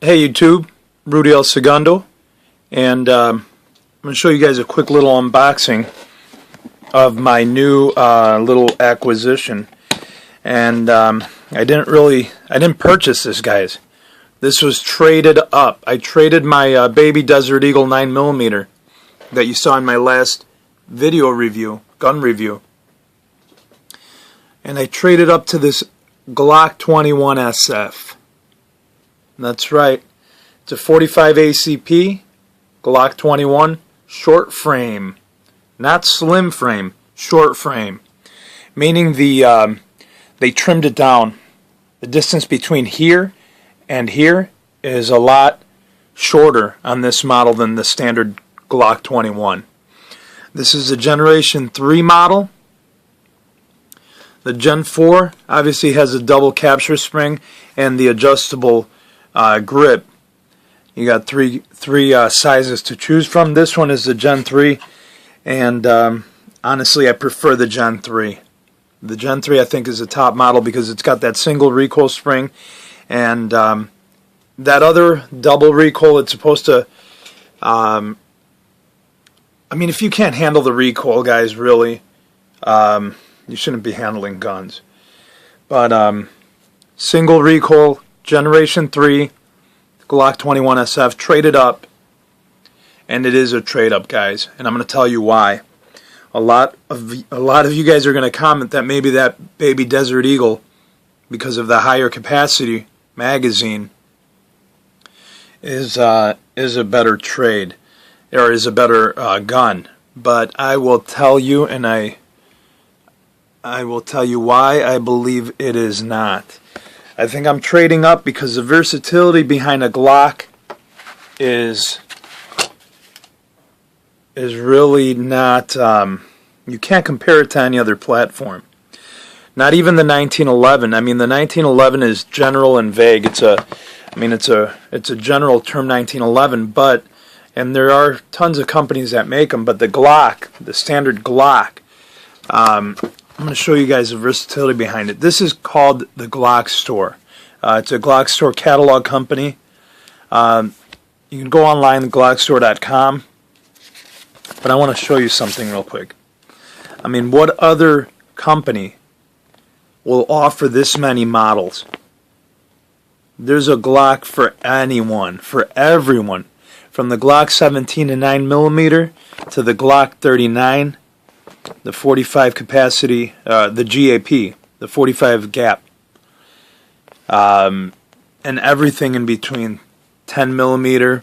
Hey YouTube, Rudy El Segundo, and I'm going to show you guys a quick little unboxing of my new little acquisition. And I didn't purchase this, guys. This was traded up. I traded my baby Desert Eagle 9mm that you saw in my last video review, gun review. And I traded up to this Glock 21 SF. That's right. It's a 45 ACP Glock 21 short frame, not slim frame, short frame. Meaning they trimmed it down. The distance between here and here is a lot shorter on this model than the standard Glock 21. This is a Generation 3 model. The Gen 4 obviously has a double capture spring and the adjustable grip. You got three sizes to choose from. This one is the Gen 3, and honestly I prefer the Gen 3. The Gen 3 I think is the top model because it's got that single recoil spring, and that other double recoil, it's supposed to I mean, if you can't handle the recoil, guys, really you shouldn't be handling guns. But single recoil Generation 3 Glock 21 SF, traded up, and it is a trade up, guys, and I'm going to tell you why. A lot of you guys are going to comment that maybe that baby Desert Eagle, because of the higher capacity magazine, is a better trade, or is a better gun. But I will tell you, and I will tell you why I believe it is not. I think I'm trading up because the versatility behind a Glock is really not, you can't compare it to any other platform. Not even the 1911. I mean, the 1911 is general and vague. It's a general term, 1911, but, and there are tons of companies that make them, but the Glock, the standard Glock, I'm going to show you guys the versatility behind it. This is called the Glock Store. It's a Glock Store catalog company. You can go online, glockstore.com. But I want to show you something real quick. I mean, what other company will offer this many models? There's a Glock for anyone, for everyone. From the Glock 17 to 9mm to the Glock 39. The 45 capacity, the GAP, the 45 gap, and everything in between. 10mm,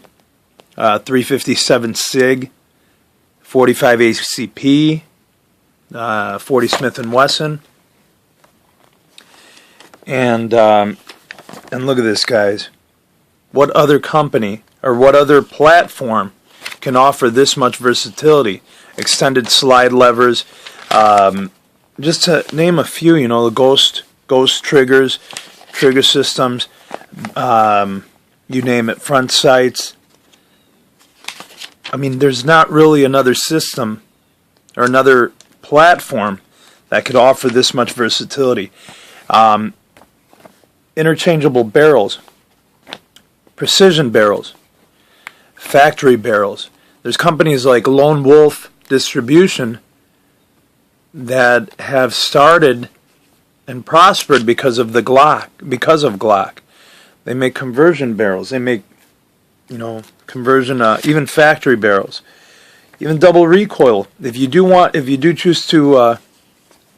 357 SIG, 45 ACP, 40 Smith & Wesson, and look at this, guys. What other company or what other platform can offer this much versatility? Extended slide levers, just to name a few, you know, the ghost triggers, trigger systems, you name it, front sights. I mean, there's not really another system or another platform that could offer this much versatility. Interchangeable barrels, precision barrels, factory barrels. There's companies like Lone Wolf Distribution that have started and prospered because of the Glock, because of Glock. They make conversion barrels. They make, you know, conversion, even factory barrels, even double recoil. If you do choose to,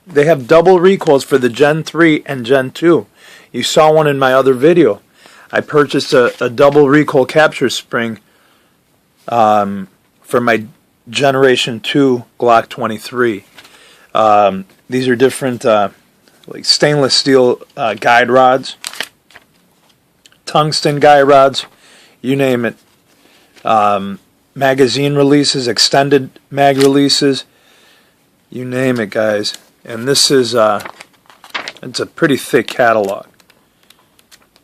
they have double recoils for the Gen 3 and Gen 2. You saw one in my other video. I purchased a double recoil capture spring for my Generation 2 Glock 23. These are different, like stainless steel guide rods, tungsten guide rods, you name it. Magazine releases, extended mag releases, you name it, guys. And this is it's a pretty thick catalog.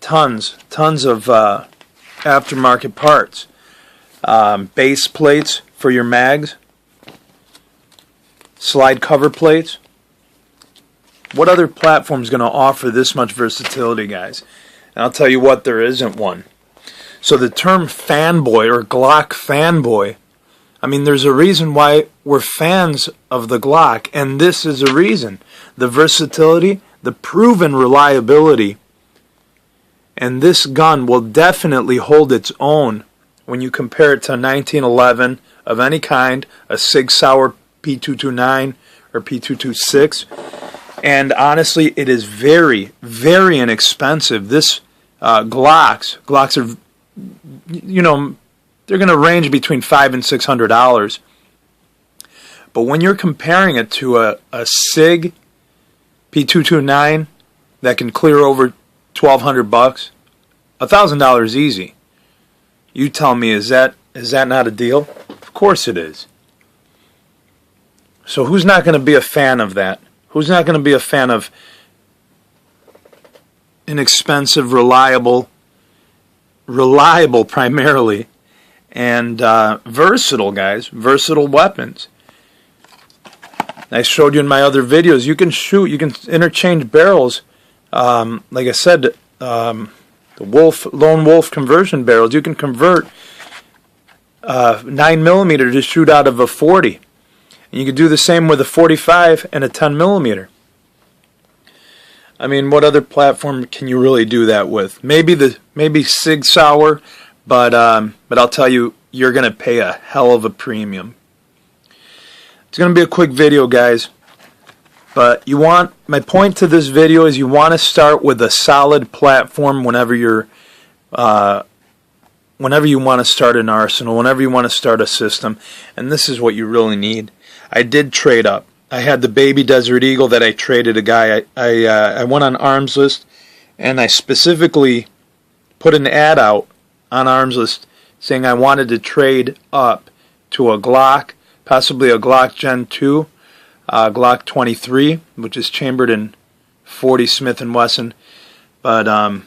Tons of aftermarket parts. Base plates for your mags, slide cover plates. What other platform is going to offer this much versatility, guys? And I'll tell you what, there isn't one. So the term fanboy or Glock fanboy, I mean, there's a reason why we're fans of the Glock, and this is a reason. The versatility, the proven reliability, and this gun will definitely hold its own when you compare it to a 1911 of any kind, a Sig Sauer P229 or P226. And honestly, it is very, very inexpensive. This Glocks are, you know, they're going to range between $500 and $600. But when you're comparing it to a Sig P229 that can clear over $1,200, $1,000 easy. You tell me, is that not a deal? Of course it is. So who's not going to be a fan of that? Who's not going to be a fan of inexpensive, reliable primarily, and versatile, guys, versatile weapons? I showed you in my other videos, you can shoot, you can interchange barrels. Like I said, the lone wolf conversion barrels, you can convert 9mm to shoot out of a 40. And you can do the same with a 45 and a 10mm. I mean, what other platform can you really do that with? Maybe Sig Sauer, but I'll tell you, you're going to pay a hell of a premium. It's going to be a quick video, guys. But my point to this video is you want to start with a solid platform whenever you want to start an arsenal, whenever you want to start a system, and this is what you really need. I did trade up. I had the baby Desert Eagle that I traded a guy. I went on Arms List, and I specifically put an ad out on Arms List saying I wanted to trade up to a Glock, possibly a Glock Gen 2, Glock 23, which is chambered in 40 Smith & Wesson. But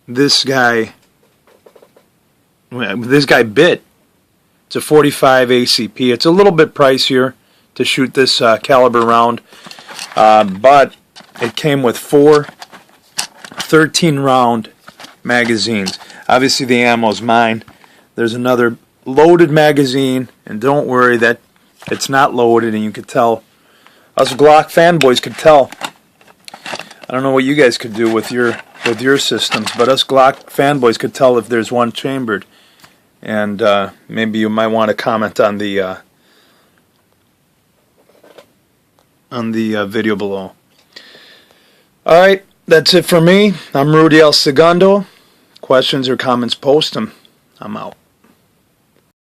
this guy bit. It's a 45 ACP. It's a little bit pricier to shoot this caliber round, but it came with 4 13-round magazines. Obviously the ammo's mine. There's another loaded magazine, and don't worry that it's not loaded, and you could tell. Us Glock fanboys could tell. I don't know what you guys could do with your systems, but us Glock fanboys could tell if there's one chambered. And maybe you might want to comment on the video below. Alright, that's it for me. I'm Rudy El Segundo. Questions or comments, post them. I'm out.